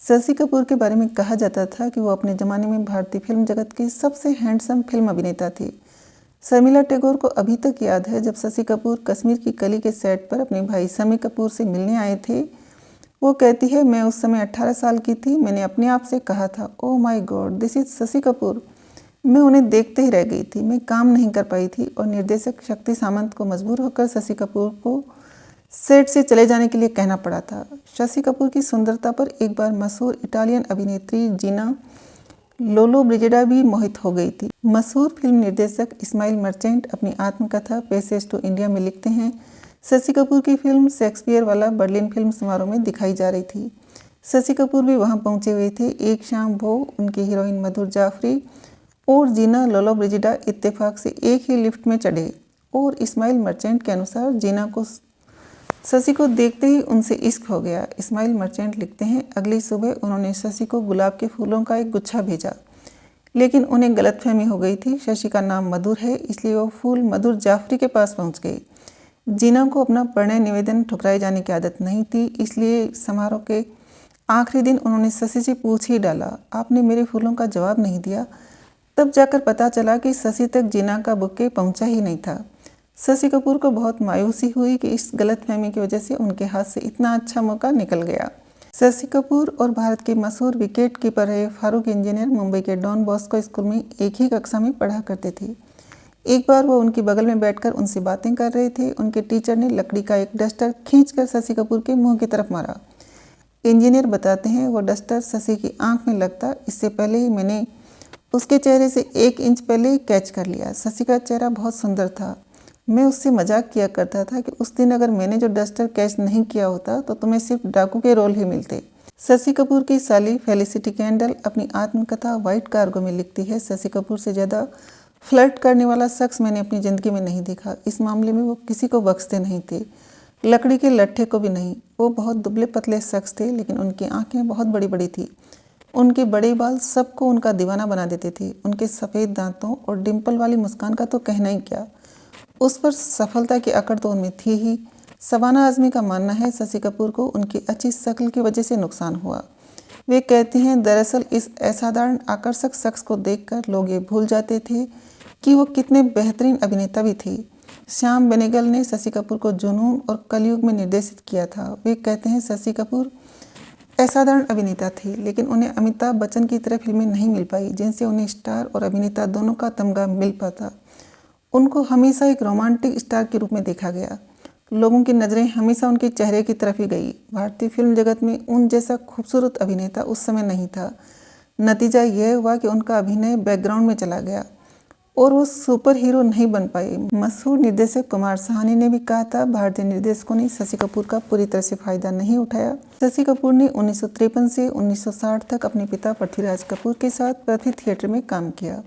शशि कपूर के बारे में कहा जाता था कि वो अपने ज़माने में भारतीय फिल्म जगत के सबसे हैंडसम फिल्म अभिनेता थे। शर्मिला टैगोर को अभी तक याद है जब शशि कपूर कश्मीर की कली के सेट पर अपने भाई शम्मी कपूर से मिलने आए थे। वो कहती है, मैं उस समय 18 साल की थी। मैंने अपने आप से कहा था, oh my God, this is Shashi Kapoor. मैं उन्हें देखते ही रह गई थी। मैं काम नहीं कर पाई थी और निर्देशक शक्ति सामंत को मजबूर होकर शशि कपूर को सेट से चले जाने के लिए कहना पड़ा था। शशि कपूर की सुंदरता पर एक बार मशहूर इटालियन अभिनेत्री जीना लोलोब्रिजिडा भी मोहित हो गई थी। मशहूर फिल्म निर्देशक इस्माइल मर्चेंट अपनी आत्मकथा पैसेज टू इंडिया में लिखते हैं, शशि कपूर की फिल्म शेक्सपियर वाला बर्लिन फिल्म समारोह में दिखाई जा रही थी। शशि कपूर भी वहां पहुंचे हुए थे। एक शाम वो, उनकी हीरोइन मधुर जाफरी और जीना लोलोब्रिजिडा इत्तेफाक से एक ही लिफ्ट में चढ़े और इस्माइल मर्चेंट के अनुसार जीना को शशि को देखते ही उनसे इश्क हो गया। इस्माइल मर्चेंट लिखते हैं, अगली सुबह उन्होंने शशि को गुलाब के फूलों का एक गुच्छा भेजा, लेकिन उन्हें गलतफहमी हो गई थी। शशि का नाम मधुर है, इसलिए वो फूल मधुर जाफरी के पास पहुंच गए। जीना को अपना प्रणय निवेदन ठुकराए जाने की आदत नहीं थी, इसलिए समारोह के आखिरी दिन उन्होंने शशि से पूछ ही डाला, आपने मेरे फूलों का जवाब नहीं दिया। तब जाकर पता चला कि शशि तक जीना का बुके पहुंचा ही नहीं था। शशि कपूर को बहुत मायूसी हुई कि इस गलतफहमी की वजह से उनके हाथ से इतना अच्छा मौका निकल गया। शशि कपूर और भारत के मशहूर विकेट कीपर रहे फारूक इंजीनियर मुंबई के डॉन बॉस्को स्कूल में एक ही कक्षा में पढ़ा करते थे। एक बार वो उनकी बगल में बैठकर उनसे बातें कर रहे थे। उनके टीचर ने लकड़ी का एक डस्टर खींचकर शशि कपूर के मुंह की तरफ मारा। इंजीनियर बताते हैं, वो डस्टर शशि की आंख में लगता इससे पहले ही मैंने उसके चेहरे से 1 इंच पहले ही कैच कर लिया। शशि का चेहरा बहुत सुंदर था। मैं उससे मजाक किया करता था कि उस दिन अगर मैंने जो डस्टर कैच नहीं किया होता तो तुम्हें सिर्फ डाकू के रोल ही मिलते। शशि कपूर की साली फेलिसिटी कैंडल अपनी आत्मकथा व्हाइट कार्गो में लिखती है, शशि कपूर से ज़्यादा फ्लर्ट करने वाला शख्स मैंने अपनी ज़िंदगी में नहीं देखा। इस मामले में वो किसी को बख्शते नहीं थे, लकड़ी के लट्ठे को भी नहीं। वो बहुत दुबले पतले शख्स थे, लेकिन उनकी आँखें बहुत बड़ी बड़ी थी। उनके बड़े बाल सबको उनका दीवाना बना देते थे। उनके सफ़ेद दांतों और डिम्पल वाली मुस्कान का तो कहना ही क्या, उस पर सफलता की अकड़ तो उनमें थी ही। शबाना आज़मी का मानना है शशि कपूर को उनकी अच्छी शक्ल की वजह से नुकसान हुआ। वे कहती हैं, दरअसल इस असाधारण आकर्षक शख्स को देखकर लोग ये भूल जाते थे कि वो कितने बेहतरीन अभिनेता भी थे। श्याम बेनेगल ने शशि कपूर को जुनून और कलयुग में निर्देशित किया था। वे कहते हैं, शशि कपूर असाधारण अभिनेता थे, लेकिन उन्हें अमिताभ बच्चन की तरह फिल्में नहीं मिल पाई जिनसे उन्हें स्टार और अभिनेता दोनों का तमगा मिल पाता। उनको हमेशा एक रोमांटिक स्टार के रूप में देखा गया। लोगों की नज़रें हमेशा उनके चेहरे की तरफ ही गई। भारतीय फिल्म जगत में उन जैसा खूबसूरत अभिनेता उस समय नहीं था। नतीजा यह हुआ कि उनका अभिनय बैकग्राउंड में चला गया और वो सुपर हीरो नहीं बन पाए। मशहूर निर्देशक कुमार साहनी ने भी कहा था, भारतीय निर्देशकों ने शशि कपूर का पूरी तरह से फायदा नहीं उठाया। शशि कपूर ने 1953 से 1960 तक अपने पिता पृथ्वीराज कपूर के साथ पृथ्वी थिएटर में काम किया।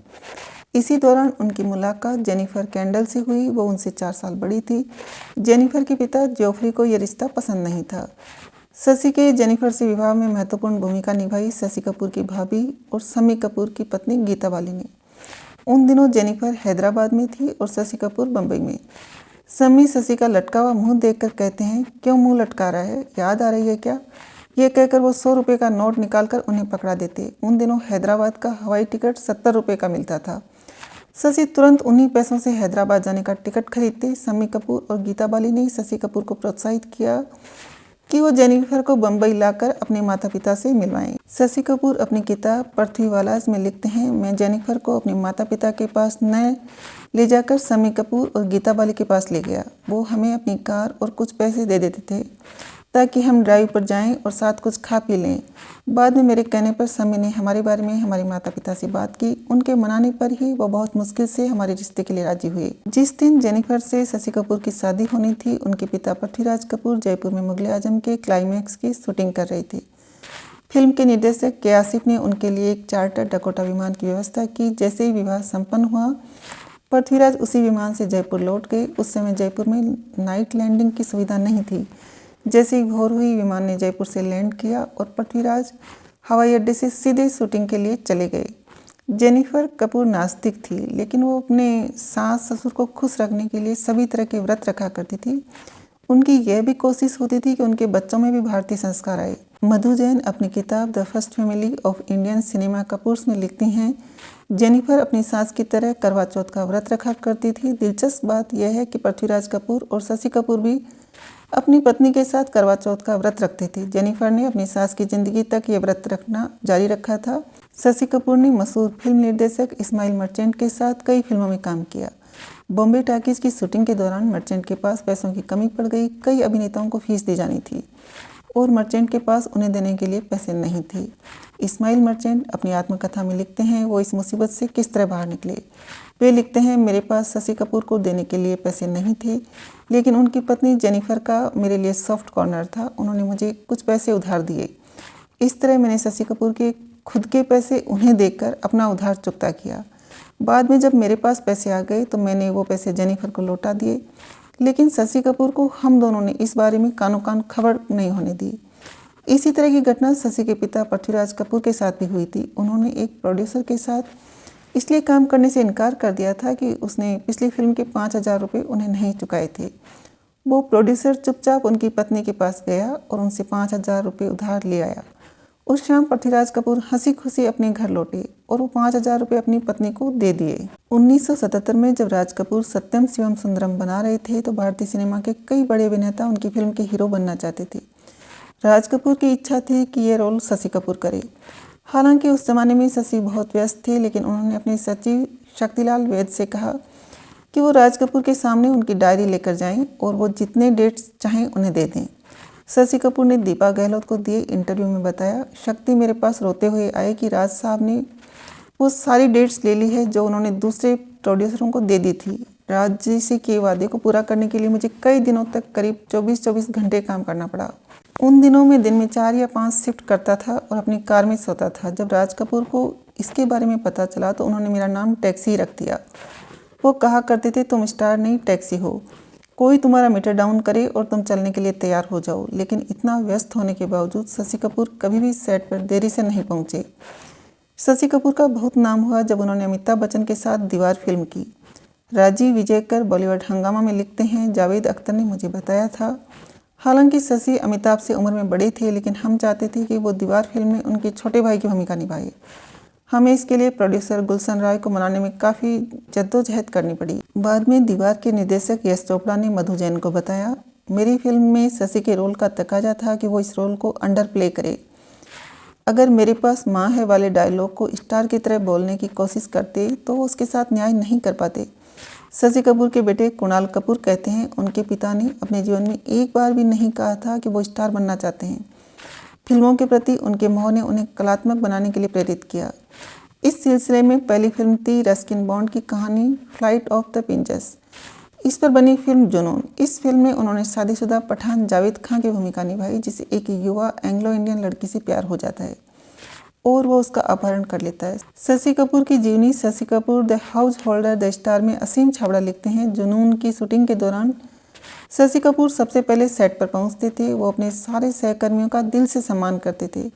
इसी दौरान उनकी मुलाकात जेनिफर कैंडल से हुई। वो उनसे 4 साल बड़ी थी। जेनिफर के पिता जोफ्री को यह रिश्ता पसंद नहीं था। शशि के जेनिफर से विवाह में महत्वपूर्ण भूमिका निभाई शशि कपूर की भाभी और शम्मी कपूर की पत्नी गीता बाली ने। उन दिनों जेनिफर हैदराबाद में थी और शशि कपूर बम्बई में। शम्मी शशि का लटका हुआ मुँह देखकर कहते हैं, क्यों मुँह लटका रहा है, याद आ रही है क्या? ये कहकर वो 100 रुपये का नोट निकालकर उन्हें पकड़ा देते। उन दिनों हैदराबाद का हवाई टिकट 70 रुपये का मिलता था। शशि तुरंत उन्हीं पैसों से हैदराबाद जाने का टिकट खरीदते। शम्मी कपूर और गीता बाली ने शशि कपूर को प्रोत्साहित किया कि वो जेनिफर को बम्बई लाकर अपने माता पिता से मिलवाएं। शशि कपूर अपनी किताब पृथ्वीवालाज़ में लिखते हैं, मैं जेनिफर को अपने माता पिता के पास न ले जाकर शम्मी कपूर और गीता बाली के पास ले गया। वो हमें अपनी कार और कुछ पैसे दे देते थे ताकि हम ड्राइव पर जाएं और साथ कुछ खा पी लें। बाद में मेरे कहने पर शम्मी ने हमारे बारे में हमारे माता पिता से बात की। उनके मनाने पर ही वो बहुत मुश्किल से हमारे रिश्ते के लिए राजी हुए। जिस दिन जेनिफर से शशि कपूर की शादी होनी थी, उनके पिता पृथ्वीराज कपूर जयपुर में मुगल आजम के क्लाइमैक्स की शूटिंग कर रहे थे। फिल्म के निर्देशक के आसिफ ने उनके लिए एक चार्टर डकोटा विमान की व्यवस्था की। जैसे ही विवाह संपन्न हुआ, पृथ्वीराज उसी विमान से जयपुर लौट गए। उस समय जयपुर में नाइट लैंडिंग की सुविधा नहीं थी। जैसे ही भोर हुई, विमान ने जयपुर से लैंड किया और पृथ्वीराज हवाई अड्डे से सीधे शूटिंग के लिए चले गए। जेनिफर कपूर नास्तिक थी, लेकिन वो अपने सास ससुर को खुश रखने के लिए सभी तरह के व्रत रखा करती थी। उनकी यह भी कोशिश होती थी कि उनके बच्चों में भी भारतीय संस्कार आए। मधु जैन अपनी किताब the first family of Indian cinema Kapoors में लिखती हैं, जेनिफर अपनी सास की तरह करवा चौथ का व्रत रखा करती थी। दिलचस्प बात यह है कि पृथ्वीराज कपूर और शशि कपूर भी अपनी पत्नी के साथ करवा चौथ का व्रत रखते थे। जेनिफर ने अपनी सास की जिंदगी तक ये व्रत रखना जारी रखा था। शशि कपूर ने मशहूर फिल्म निर्देशक इस्माइल मर्चेंट के साथ कई फिल्मों में काम किया। बॉम्बे टॉकीज की शूटिंग के दौरान मर्चेंट के पास पैसों की कमी पड़ गई। कई अभिनेताओं को फीस दी जानी थी और मर्चेंट के पास उन्हें देने के लिए पैसे नहीं थे। इस्माइल मर्चेंट अपनी आत्मकथा में लिखते हैं वो इस मुसीबत से किस तरह बाहर निकले। वे लिखते हैं, मेरे पास शशि कपूर को देने के लिए पैसे नहीं थे, लेकिन उनकी पत्नी जेनिफर का मेरे लिए सॉफ्ट कॉर्नर था। उन्होंने मुझे कुछ पैसे उधार दिए। इस तरह मैंने शशि कपूर के खुद के पैसे उन्हें देकर अपना उधार चुकता किया। बाद में जब मेरे पास पैसे आ गए तो मैंने वो पैसे जेनिफर को लौटा दिए, लेकिन शशि कपूर को हम दोनों ने इस बारे में कानो कान खबर नहीं होने दी। इसी तरह की घटना शशि के पिता पृथ्वीराज कपूर के साथ भी हुई थी। उन्होंने एक प्रोड्यूसर के साथ इसलिए काम करने से इनकार कर दिया था कि उसने पिछली फिल्म के 5,000 रुपये उन्हें नहीं चुकाए थे। वो प्रोड्यूसर चुपचाप उनकी पत्नी के पास गया और उनसे 5,000 रुपये उधार ले आया। उस शाम पृथ्वीराज कपूर हंसी खुशी अपने घर लौटे और वो 5,000 रुपये अपनी पत्नी को दे दिए। 1977 में जब राज कपूर सत्यम शिवम सुंदरम बना रहे थे तो भारतीय सिनेमा के कई बड़े अभिनेता उनकी फिल्म के हीरो बनना चाहते थे। राज कपूर की इच्छा थी कि ये रोल शशि कपूर करे। हालांकि उस जमाने में शशि बहुत व्यस्त थे, लेकिन उन्होंने अपने सचिव शक्तिलाल वैद से कहा कि वो राज कपूर के सामने उनकी डायरी लेकर जाएं और वो जितने डेट्स चाहें उन्हें दे दें। शशि कपूर ने दीपा गहलोत को दिए इंटरव्यू में बताया, शक्ति मेरे पास रोते हुए आए कि राज साहब ने वो सारी डेट्स ले ली है जो उन्होंने दूसरे प्रोड्यूसरों को दे दी थी। राज जी से किए वादे को पूरा करने के लिए मुझे कई दिनों तक करीब 24-24 घंटे काम करना पड़ा। उन दिनों में दिन में 4 या 5 शिफ्ट करता था और अपनी कार में सोता था। जब राज कपूर को इसके बारे में पता चला तो उन्होंने मेरा नाम टैक्सी ही रख दिया। वो कहा करते थे, तुम स्टार नहीं टैक्सी हो, कोई तुम्हारा मीटर डाउन करे और तुम चलने के लिए तैयार हो जाओ। लेकिन इतना व्यस्त होने के बावजूद शशि कपूर कभी भी सेट पर देरी से नहीं पहुंचे। शशि कपूर का बहुत नाम हुआ जब उन्होंने अमिताभ बच्चन के साथ दीवार फिल्म की। राजीव विजयकर बॉलीवुड हंगामा में लिखते हैं, जावेद अख्तर ने मुझे बताया था, हालांकि शशि अमिताभ से उम्र में बड़े थे, लेकिन हम चाहते थे कि वो दीवार फिल्म में उनके छोटे भाई की भूमिका निभाए। हमें इसके लिए प्रोड्यूसर गुलशन राय को मनाने में काफ़ी जद्दोजहद करनी पड़ी। बाद में दीवार के निर्देशक यश चोपड़ा ने मधु जैन को बताया, मेरी फिल्म में शशि के रोल का तकाजा था कि वो इस रोल को अंडर प्ले करे। अगर मेरे पास माँ है वाले डायलॉग को स्टार की तरह बोलने की कोशिश करते तो वो उसके साथ न्याय नहीं कर पाते। शशि कपूर के बेटे कुणाल कपूर कहते हैं, उनके पिता ने अपने जीवन में एक बार भी नहीं कहा था कि वो स्टार बनना चाहते हैं। फिल्मों के प्रति उनके मोह ने उन्हें कलात्मक बनाने के लिए प्रेरित किया। इस सिलसिले में पहली फिल्म थी रस्किन बॉन्ड की कहानी फ्लाइट ऑफ द पिंचस। इस पर बनी फिल्म जुनून। इस फिल्म में उन्होंने शादीशुदा पठान जावेद खान की भूमिका निभाई, जिसे एक युवा एंग्लो इंडियन लड़की से प्यार हो जाता है और वो उसका अपहरण कर लेता है। शशि कपूर की जीवनी। Shashi Kapoor the house holder the star में असीम छाबड़ा लिखते हैं, जुनून की शूटिंग के दौरान शशि कपूर सबसे पहले सेट पर पहुंचते थे। वो अपने सारे सहकर्मियों का दिल से सम्मान करते थे।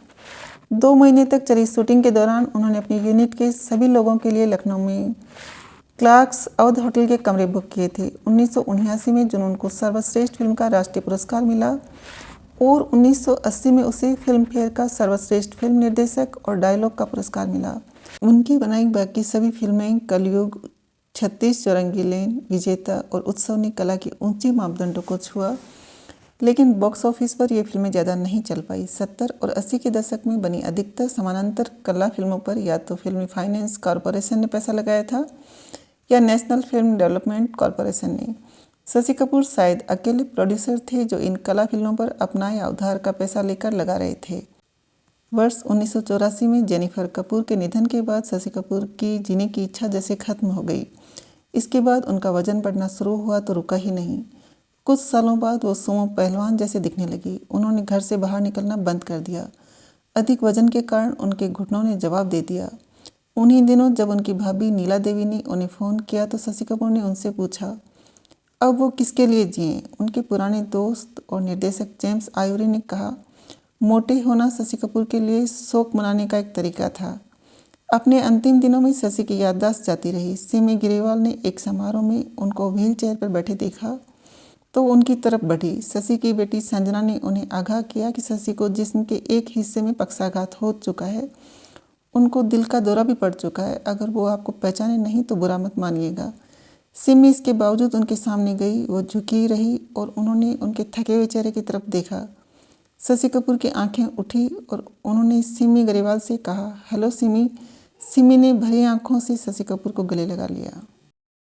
2 महीने तक चली शूटिंग के दौरान उन्होंने अपनी यूनिट के सभी लोगों के लिए लखनऊ में क्लार्क्स अवध होटल के कमरे बुक किए थे। 1979 में जुनून को सर्वश्रेष्ठ फिल्म का राष्ट्रीय पुरस्कार मिला और 1980 में उसे फिल्म फेयर का सर्वश्रेष्ठ फिल्म निर्देशक और डायलॉग का पुरस्कार मिला। उनकी बनाई बाकी सभी फिल्में कलयुग, 36 चौरंगी लेन, विजेता और उत्सव ने कला के ऊंचे मापदंडों को छुआ, लेकिन बॉक्स ऑफिस पर ये फिल्में ज़्यादा नहीं चल पाई। 70 और 80 के दशक में बनी अधिकतर समानांतर कला फिल्मों पर या तो फिल्मी फाइनेंस कॉरपोरेशन ने पैसा लगाया था या नेशनल फिल्म डेवलपमेंट कॉरपोरेशन ने। शशि कपूर शायद अकेले प्रोड्यूसर थे जो इन कला फिल्मों पर अपना या उधार का पैसा लेकर लगा रहे थे। वर्ष 1984 में जेनिफर कपूर के निधन के बाद शशि कपूर की जीने की इच्छा जैसे खत्म हो गई। इसके बाद उनका वजन बढ़ना शुरू हुआ तो रुका ही नहीं। कुछ सालों बाद वो सुमो पहलवान जैसे दिखने लगी। उन्होंने घर से बाहर निकलना बंद कर दिया। अधिक वजन के कारण उनके घुटनों ने जवाब दे दिया। उन्हीं दिनों जब उनकी भाभी नीला देवी ने उन्हें फ़ोन किया तो शशि कपूर ने उनसे पूछा अब वो किसके लिए जिएं। उनके पुराने दोस्त और निर्देशक जेम्स आइवरी ने कहा, मोटे होना शशि कपूर के लिए शोक मनाने का एक तरीका था। अपने अंतिम दिनों में शशि की याददाश्त जाती रही। सिमी ग्रेवाल ने एक समारोह में उनको व्हील चेयर पर बैठे देखा। तो उनकी तरफ बढ़ी। शशि की बेटी संजना ने उन्हें आगाह किया कि शशि को जिस्म के एक हिस्से में पक्षाघात हो चुका है, उनको दिल का दौरा भी पड़ चुका है। अगर वो आपको पहचाने नहीं तो बुरा मत मानिएगा। सिमी इसके बावजूद उनके सामने गई। वो झुकी रही और उन्होंने उनके थके हुए चेहरे की तरफ देखा। शशि कपूर की आंखें उठी और उन्होंने सिमी ग्रेवाल से कहा, हेलो सिमी। सिमी ने भरी आंखों से शशि कपूर को गले लगा लिया।